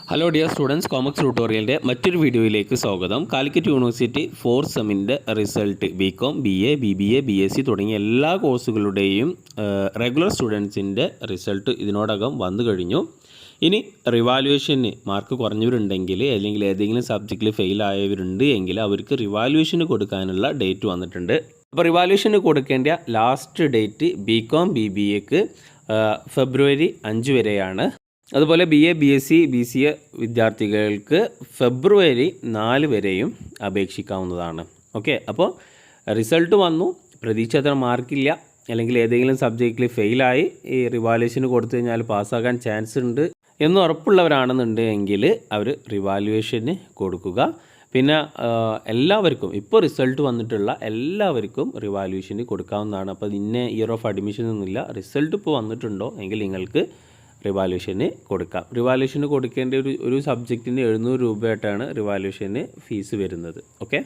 Hello dear students, Comax ട്യൂട്ടോറിയലിൻ്റെ മറ്റൊരു വീഡിയോയിലേക്ക് സ്വാഗതം. കാലിക്കറ്റ് യൂണിവേഴ്സിറ്റി 4th സെമ്മിൻ്റെ result BCom, BA, BBA, BSc തുടങ്ങിയ എല്ലാ കോഴ്സുകളുടെയും റെഗുലർ സ്റ്റുഡൻസിൻ്റെ റിസൾട്ട് ഇതിനോടകം വന്നു കഴിഞ്ഞു. ഇനി റിവാലുവേഷന് മാർക്ക് കുറഞ്ഞവരുണ്ടെങ്കിൽ അല്ലെങ്കിൽ ഏതെങ്കിലും സബ്ജക്റ്റിൽ ഫെയിൽ ആയവരുണ്ട് എങ്കിൽ അവർക്ക് റിവാലുവേഷന് കൊടുക്കാനുള്ള ഡേറ്റ് വന്നിട്ടുണ്ട്. അപ്പോൾ റിവാലുവേഷന് കൊടുക്കേണ്ട ലാസ്റ്റ് ഡേറ്റ് ബികോം, BBAക്ക് ഫെബ്രുവരി 5 വരെയാണ്. അതുപോലെ BA, BSc, BCA വിദ്യാർത്ഥികൾക്ക് ഫെബ്രുവരി 4 വരെയും അപേക്ഷിക്കാവുന്നതാണ്. ഓക്കെ, അപ്പോൾ റിസൾട്ട് വന്നു, പ്രതീക്ഷിച്ച മാർക്കില്ല അല്ലെങ്കിൽ ഏതെങ്കിലും സബ്ജക്റ്റിൽ ഫെയിലായി ഈ റിവാലുവേഷന് കൊടുത്തു കഴിഞ്ഞാൽ പാസ്സാകാൻ ചാൻസ് ഉണ്ട് എന്ന് ഉറപ്പുള്ളവരാണെന്നുണ്ടെങ്കിൽ അവർ റിവാലുവേഷന് കൊടുക്കുക. പിന്നെ എല്ലാവർക്കും ഇപ്പോൾ റിസൾട്ട് വന്നിട്ടുള്ള എല്ലാവർക്കും റിവാലുവേഷന് കൊടുക്കാവുന്നതാണ്. അപ്പോൾ ഇന്ന ഇയർ ഓഫ് അഡ്മിഷൻ ഒന്നുമില്ല. റിസൾട്ട് ഇപ്പോൾ വന്നിട്ടുണ്ടോ എങ്കിൽ നിങ്ങൾക്ക് റിവാലുവേഷന് കൊടുക്കാം. റിവാലുവേഷന് കൊടുക്കേണ്ട ഒരു സബ്ജക്റ്റിന് 700 രൂപയായിട്ടാണ് റിവാലുവേഷന് ഫീസ് വരുന്നത്. ഓക്കെ.